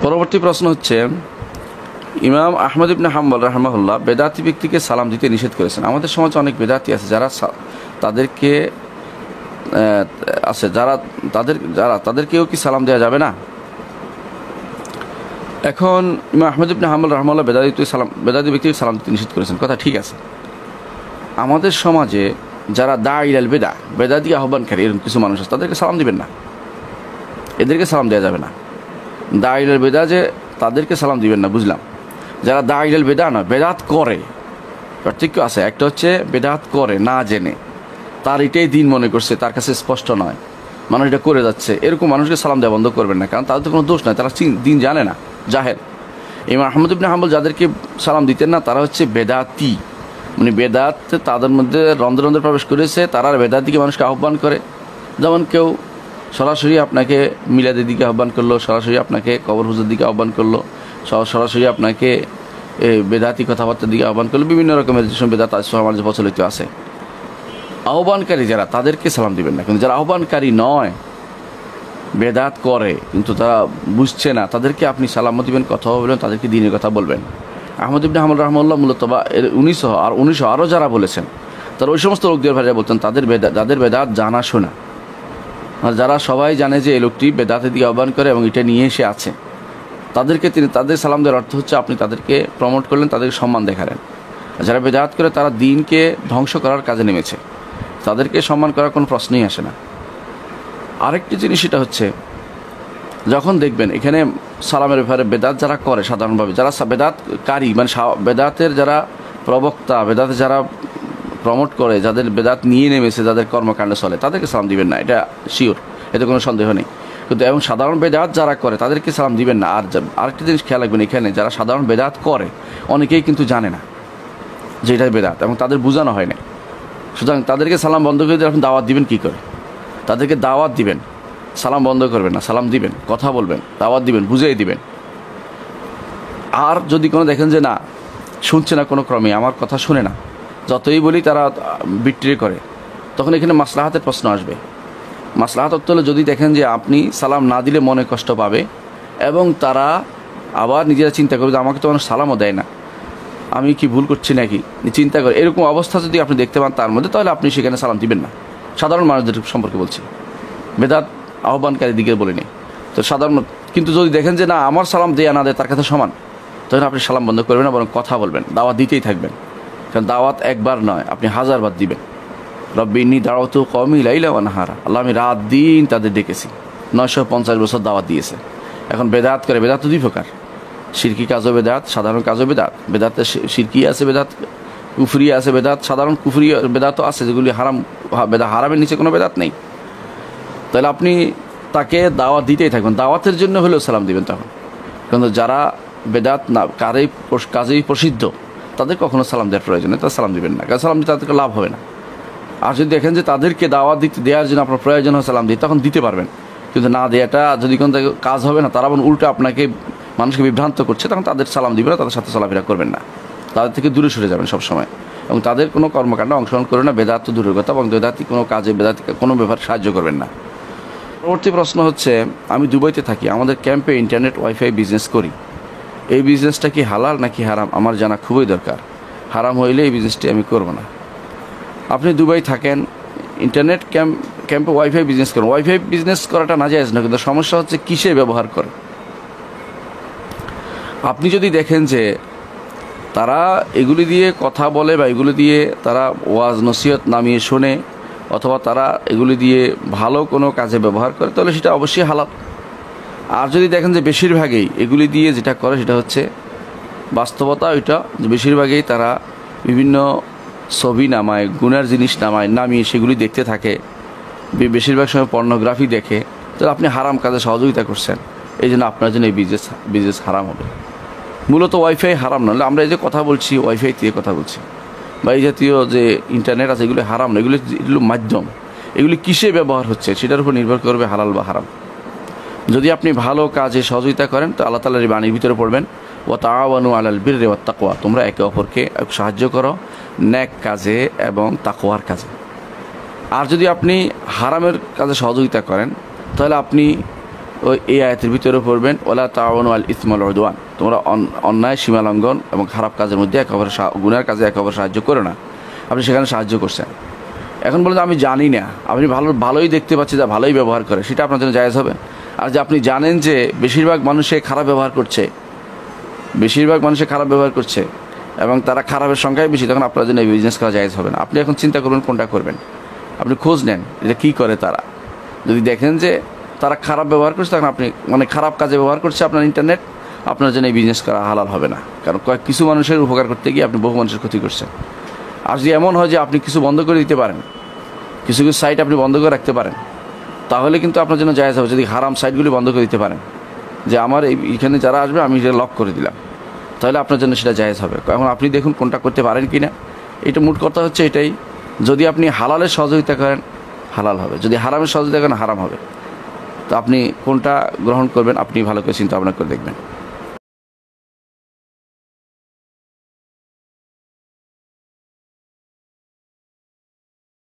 পরবর্তী প্রশ্ন হচ্ছে, ইমাম আহমদ ইবনে হাম্বল রাহমাহুল্লাহ বেদাতি ব্যক্তিকে সালাম দিতে নিষেধ করেছেন। আমাদের সমাজে অনেক বেদাতি আছে যারা তাদেরকে তাদেরকেও কি সালাম দেওয়া যাবে না? এখন ইমাম আহমদ ইবনে হাম্বল রাহমাহুল্লাহ বেদাতি ব্যক্তিকে সালাম দিতে নিষেধ করেছেন, কথা ঠিক আছে। আমাদের সমাজে যারা দাঈল বেদাতি আহ্বানকারী এরকম কিছু মানুষ আছে, তাদেরকে সালাম দিবেন না, এদেরকে সালাম দেওয়া যাবে না। দাঈল বেদা যে তাদেরকে সালাম দিবেন না, বুঝলাম। যারা দাঈল বেদা নয়, বেদাত করে, পার্থক্য আছে। একটা হচ্ছে বেদাত করে না জেনে, তার এটাই দিন মনে করছে, তার কাছে স্পষ্ট নয়, মানুষ এটা করে যাচ্ছে, এরকম মানুষকে সালাম দেওয়া বন্ধ করবেন না, কারণ তাদের তো কোনো দোষ নয়, তারা দিন জানে না, জাহেল। ইমাম আহমদ ইবনে হাম্বল যাদেরকে সালাম দিতেন না, তারা হচ্ছে বেদাতি, মানে বেদাত তাদের মধ্যে রন্ধ্রে রন্ধ্রে প্রবেশ করেছে, তারা বেদাতিকে মানুষকে আহ্বান করে। যেমন কেউ সরাসরি আপনাকে মিলাদের দিকে আহ্বান করলো, সরাসরি আপনাকে কবর পুজোর দিকে আহ্বান করলো, সরাসরি আপনাকে বেদাতি কথাবার্তার দিকে আহ্বান করলো, বিভিন্ন রকমের যেসব বেদাত সমাজে প্রচলিত আছে। আহ্বানকারী যারা, তাদেরকে সালাম দিবেন না। কিন্তু যারা আহ্বানকারী নয়, বেদাত করে কিন্তু তারা বুঝছে না, তাদেরকে আপনি সালাম দিবেন, কথা বলবেন, তাদেরকে দ্বীনের কথা বলবেন। আহমদ ইবনে হাম্বল রাহমাহুল্লাহ মূলত বা 1900 আরও যারা বলেছেন, তারা ওই সমস্ত লোকদের ভাইরা বলতেন যাদের বেদাত জানা শোনা, আর যারা সবাই জানে যে এই লোকটি বেদাতের দিকে আহ্বান করে এবং এটা নিয়ে এসে আছে, তাদের সালাম দেওয়ার অর্থ হচ্ছে আপনি তাদেরকে প্রমোট করলেন, তাদেরকে সম্মান দেখালেন। যারা বেদাত করে তারা দ্বীনকে ধ্বংস করার কাজে নেমেছে, তাদেরকে সম্মান করার কোনো প্রশ্নই আসে না। আরেকটি জিনিস এটা হচ্ছে, যখন দেখবেন এখানে সালামের ব্যাপারে বেদাত যারা করে, সাধারণভাবে যারা বেদাতকারী, মানে বেদাতের যারা প্রবক্তা, বেদাতে যারা প্রমোট করে, যাদের বেদাত নিয়ে নেমেছে, যাদের কর্মকাণ্ড চলে, তাদেরকে সালাম দিবেন না, এটা শিওর, এতে কোনো সন্দেহ নেই। কিন্তু এবং সাধারণ বেদাত যারা করে তাদেরকে সালাম দিবেন না। আর আরেকটি জিনিস খেয়াল রাখবেন, এখানে যারা সাধারণ বেদাত করে অনেকেই কিন্তু জানে না যে এটাই বেদাত, এবং তাদের বোঝানো হয় না। সুতরাং তাদেরকে সালাম বন্ধ করে দিয়ে আপনি দাওয়াত দিবেন কী করে? তাদেরকে দাওয়াত দিবেন, সালাম বন্ধ করবেন না, সালাম দিবেন, কথা বলবেন, দাওয়াত দিবেন, বুঝিয়ে দিবেন। আর যদি কোনো দেখেন যে না, শুনছে না, কোনো ক্রমে আমার কথা শুনে না, যতই বলি তারা বিট্রি করে, তখন এখানে মাসলাহাতের প্রশ্ন আসবে। মাসলাহাত অর্থ হলে যদি দেখেন যে আপনি সালাম না দিলে মনে কষ্ট পাবে, এবং তারা আবার নিজেরা চিন্তা করবে যে আমাকে তো মানুষ সালামও দেয় না, আমি কি ভুল করছি নাকি, চিন্তা করে এরকম অবস্থা যদি আপনি দেখতে পান তার মধ্যে, তাহলে আপনি সেখানে সালাম দিবেন না। সাধারণ মানুষদের সম্পর্কে বলছি, বেদাত আহ্বানকারী দিকে বলিনি তো সাধারণ। কিন্তু যদি দেখেন যে না, আমার সালাম দেয়া না দেয় তার কাছে সমান, তখন আপনি সালাম বন্ধ করবেন না, বরং কথা বলবেন, দাওয়াত দিতেই থাকবেন। কারণ দাওয়াত একবার নয়, আপনি 1000 বার দিবেন। রব্বি ইন্নী দাওয়াতু কওমি লাইলা ওয়া নাহারা, আল্লাহ আমি রাত দিন তাদের ডেকেছি। 950 বছর দাওয়াত দিয়েছে। এখন বেদাত করে, বেদাত তো দুই প্রকার, শিরকি কাজও বেদাত, সাধারণ কাজও বেদাত। বেদাতে শিরকি আছে, বেদাত কুফরি আছে, বেদাত সাধারণ কুফরি বেদাতও আছে, যেগুলি হারাম, হারামের নিচে কোনো বেদাত নেই। তাহলে আপনি তাকে দাওয়াত দিতেই থাকবেন, দাওয়াতের জন্য হলেও সালাম দিবেন তখন। কিন্তু যারা বেদাত না কাজেই প্রসিদ্ধ, তাদের কখনো সালাম দেওয়ার প্রয়োজন নেই, তাদের সালাম দিবেন না, কারণ সালাম দিতে তাদেরকে লাভ হবে না। আর যদি দেখেন যে তাদেরকে দাওয়াত দেওয়ার জন্য আপনার প্রয়োজন হয় সালাম দিতে, তখন দিতে পারবেন। কিন্তু না দেওয়াটা যদি কোনো কাজ হবে না, তারা উল্টো আপনাকে মানুষকে বিভ্রান্ত করছে, তখন তাদের সালাম দিবেন না, তাদের সাথে চলাফেরা করবেন না, তাদের থেকে দূরে সরে যাবেন সবসময়, এবং তাদের কোনো কর্মকাণ্ডে অংশগ্রহণ করবেন না। বেদাত তো দূরের কথা, এবং বেদাতি কোনো কাজে, বেদাতি কোনো ব্যাপার সাহায্য করবেন না। পরবর্তী প্রশ্ন হচ্ছে, আমি দুবাইতে থাকি, আমাদের ক্যাম্পে ইন্টারনেট ওয়াইফাই বিজনেস করি, এই বিজনেসটা কি হালাল নাকি হারাম আমার জানা খুবই দরকার। হারাম হইলে এই বিজনেসটি আমি করব না। আপনি দুবাই থাকেন, ইন্টারনেট ক্যাম্পে ওয়াইফাই বিজনেস করেন, ওয়াইফাই বিজনেস করাটা নাজায়েজ না, কিন্তু সমস্যা হচ্ছে কিসে ব্যবহার করে। আপনি যদি দেখেন যে তারা এগুলি দিয়ে কথা বলে, বা এগুলি দিয়ে তারা ওয়াজ নসিহত নামিয়ে শোনে, অথবা তারা এগুলি দিয়ে ভালো কোনো কাজে ব্যবহার করে, তাহলে সেটা অবশ্যই হালাল। আর যদি দেখেন যে বেশিরভাগই এগুলি দিয়ে যেটা করে সেটা হচ্ছে বাস্তবতা, ওইটা বেশিরভাগই তারা বিভিন্ন ছবি নামায়, গুনার জিনিস নামিয়ে সেগুলি দেখতে থাকে, বেশিরভাগ সময় পর্নোগ্রাফি দেখে, তাহলে আপনি হারাম কাজে সহযোগিতা করছেন। এই জন্য আপনার জন্য এই বিজনেস হারাম হবে। মূলত ওয়াইফাই হারাম না, আমরা এই যে কথা বলছি ওয়াইফাই দিয়ে কথা বলছি, বা এই জাতীয় যে ইন্টারনেট আছে, এগুলো হারাম না, এগুলো মাধ্যম। এগুলি কিসে ব্যবহার হচ্ছে সেটার উপর নির্ভর করবে হালাল বা হারাম। যদি আপনি ভালো কাজে সহযোগিতা করেন, তো আল্লাহ তাআলার বাণীর ভিতরে পড়বেন, ওয়া তাআওয়ানু আলাল বিররি ওয়াত তাকওয়া, তোমরা একে অপরকে সাহায্য করো নেক কাজে এবং তাকওয়ার কাজে। আর যদি আপনি হারামের কাজে সহযোগিতা করেন, তাহলে আপনি ওই এই আয়াতের ভিতরে পড়বেন ওলা তাআওয়ানু আল ইসমাল উদওয়ান, তোমরা অন্যায় সীমালঙ্ঘন এবং খারাপ কাজের মধ্যে একেবারে গুনার কাজে একেবারে সাহায্য করো না। আপনি সেখানে সাহায্য করছেন। এখন বলুন আমি জানি না, আপনি ভালোই দেখতে পাচ্ছি যা ভালোই ব্যবহার করে, সেটা আপনার জন্য জায়েজ হবে? আর যে আপনি জানেন যে বেশিরভাগ মানুষে খারাপ ব্যবহার করছে এবং তারা খারাপের সংখ্যায় বেশি, তখন আপনার জন্য এই বিজনেস করা জায়েজ হবে না। আপনি এখন চিন্তা করবেন কোনটা করবেন। আপনি খোঁজ নেন এটা কী করে তারা। যদি দেখেন যে তারা খারাপ ব্যবহার করছে, তখন আপনি খারাপ কাজে ব্যবহার করছে আপনার ইন্টারনেট, আপনার জন্য এই বিজনেস করা হালাল হবে না। কারণ কিছু মানুষের উপকার করতে গিয়ে আপনি বহু মানুষের ক্ষতি করছেন। আর যদি এমন হয় যে আপনি কিছু বন্ধ করে দিতে পারেন, কিছু সাইট আপনি বন্ধ করে রাখতে পারেন, তাহলে কিন্তু আপনার জন্য জায়েজ হবে। যদি হারাম সাইটগুলি বন্ধ করে দিতে পারেন, যে আমার এইখানে যারা আসবে আমি সেটা লক করে দিলাম, তাহলে আপনার জন্য সেটা জায়েজ হবে। এখন আপনি দেখুন কোনটা করতে পারেন কি না। এটা মোট কথা হচ্ছে এটাই, যদি আপনি হালালের সহযোগিতা করেন হালাল হবে, যদি হারামের সহযোগিতা করেন হারাম হবে। তো আপনি কোনটা গ্রহণ করবেন আপনি ভালো করে চিন্তা ভাবনা করে দেখবেন।